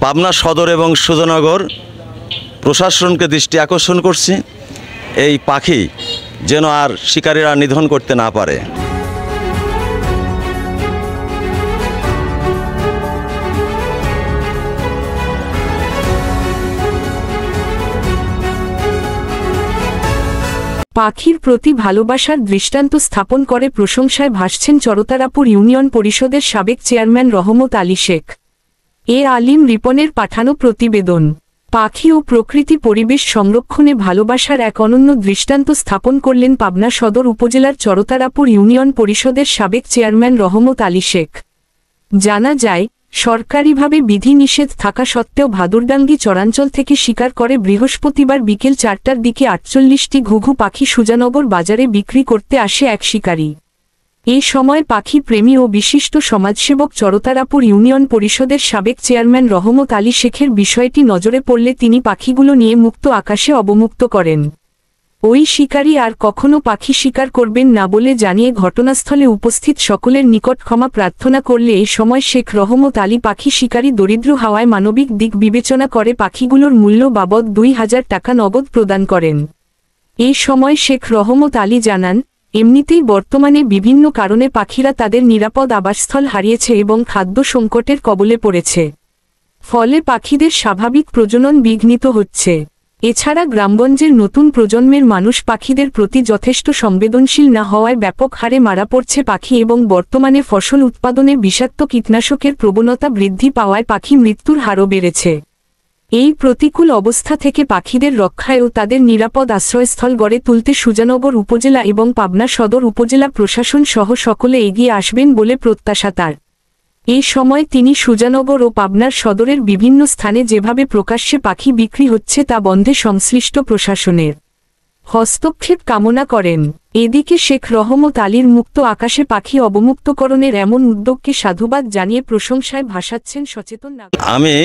পাবনা সদর এবং সুজানগর প্রশাসনকে দৃষ্টি আকর্ষণ করছি, এই পাখি যেন আর শিকারীরা নিধন করতে না পারে। পাখির প্রতি ভালোবাসার দৃষ্টান্ত স্থাপন করে প্রশংসায় ভাসছেন চরতারাপুর ইউনিয়ন পরিষদের সাবেক চেয়ারম্যান রহমত আলী শেখ। এ আলিম রিপনের পাঠানো প্রতিবেদন। পাখি ও প্রকৃতি পরিবেশ সংরক্ষণে ভালোবাসার এক অনন্য দৃষ্টান্ত স্থাপন করলেন পাবনা সদর উপজেলার চরতারাপুর ইউনিয়ন পরিষদের সাবেক চেয়ারম্যান রহমত আলী শেখ। জানা যায়, সরকারিভাবে বিধিনিষেধ থাকা সত্ত্বেও ভাদুরডাঙ্গি চরাঞ্চল থেকে শিকার করে বৃহস্পতিবার বিকেল 4টার দিকে 48টি ঘুঘু পাখি সুজানগর বাজারে বিক্রি করতে আসে এক শিকারী। এই সময় পাখি প্রেমী ও বিশিষ্ট সমাজসেবক চরতারাপুর ইউনিয়ন পরিষদের সাবেক চেয়ারম্যান রহমত আলী শেখের বিষয়টি নজরে পড়লে তিনি পাখিগুলো নিয়ে মুক্ত আকাশে অবমুক্ত করেন। ওই শিকারী আর কখনো পাখি শিকার করবেন না বলে জানিয়ে ঘটনাস্থলে উপস্থিত সকলের নিকট ক্ষমা প্রার্থনা করলে এ সময় শেখ রহমত আলী পাখি শিকারী দরিদ্র হওয়ায় মানবিক দিক বিবেচনা করে পাখিগুলোর মূল্য বাবদ 2000 টাকা নগদ প্রদান করেন। এই সময় শেখ রহমত আলী জানান, এমনিতেই বর্তমানে বিভিন্ন কারণে পাখিরা তাদের নিরাপদ আবাসস্থল হারিয়েছে এবং খাদ্য সংকটের কবলে পড়েছে। ফলে পাখিদের স্বাভাবিক প্রজনন বিঘ্নিত হচ্ছে। এছাড়া গ্রামগঞ্জের নতুন প্রজন্মের মানুষ পাখিদের প্রতি যথেষ্ট সংবেদনশীল না হওয়ায় ব্যাপক হারে মারা পড়ছে পাখি এবং বর্তমানে ফসল উৎপাদনে বিষাক্ত কীটনাশকের প্রবণতা বৃদ্ধি পাওয়ায় পাখি মৃত্যুর হারও বেড়েছে। এই প্রতিকূল অবস্থা থেকে পাখিদের রক্ষায় ও তাদের নিরাপদ আশ্রয়স্থল গড়ে তুলতে সুজানগর উপজেলা এবং পাবনা সদর উপজেলা প্রশাসন সহ সকলে এগিয়ে আসবেন বলে প্রত্যাশা তার। এই সময় তিনি সুজানগর ও পাবনার সদরের বিভিন্ন স্থানে যেভাবে প্রকাশ্যে পাখি বিক্রি হচ্ছে তা বন্ধে সংশ্লিষ্ট প্রশাসনের হস্তক্ষেপ কামনা করেন। এদিকে শেখ রহমত আলীর মুক্ত আকাশে পাখি অবমুক্তকরণের এমন উদ্যোগকে সাধুবাদ জানিয়ে প্রশংসায় ভাসাচ্ছেন সচেতন নাগরিক। আমি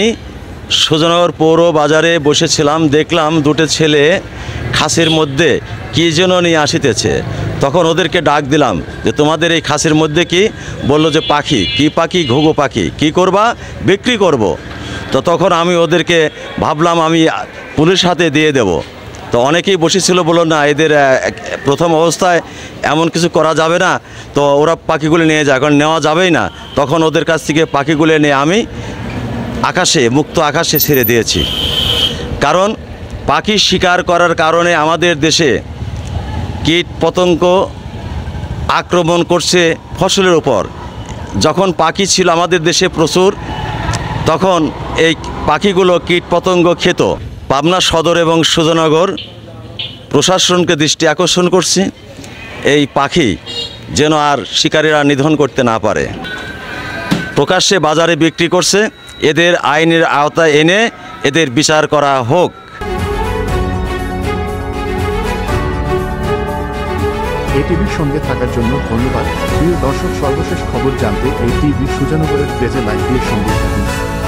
সুজানগর পৌর বাজারে বসেছিলাম, দেখলাম দুটো ছেলে খাসির মধ্যে কী যেন নিয়ে আসিতেছে। তখন ওদেরকে ডাক দিলাম যে তোমাদের এই খাসির মধ্যে কি? বলল যে পাখি। কি পাখি? ঘুঘু পাখি। কি করবা? বিক্রি করব। তো তখন আমি ওদেরকে ভাবলাম আমি পুলিশ হাতে দিয়ে দেব। তো অনেকেই বসেছিল, বললো না, এদের প্রথম অবস্থায় এমন কিছু করা যাবে না, তো ওরা পাখিগুলো নিয়ে যায়, কারণ নেওয়া যাবেই না। তখন ওদের কাছ থেকে পাখিগুলো নিয়ে আমি আকাশে, মুক্ত আকাশে ছেড়ে দিয়েছি। কারণ পাখি শিকার করার কারণে আমাদের দেশে কীট পতঙ্গ আক্রমণ করছে ফসলের উপর। যখন পাখি ছিল আমাদের দেশে প্রচুর, তখন এই পাখিগুলো কীট পতঙ্গ খেত। পাবনা সদর এবং সুজানগর প্রশাসনকে দৃষ্টি আকর্ষণ করছি, এই পাখি যেন আর শিকারীরা নিধন করতে না পারে। প্রকাশ্যে বাজারে বিক্রি করছে, এদের আইনের আওতায় এনে এদের বিচার করা হোক। এটিভির সঙ্গে থাকার জন্য ধন্যবাদ। প্রিয় দর্শক, সর্বশেষ খবর জানতে এই টিভি সুজানগরের পেজে লাইক দিয়ে সঙ্গে থাকুন।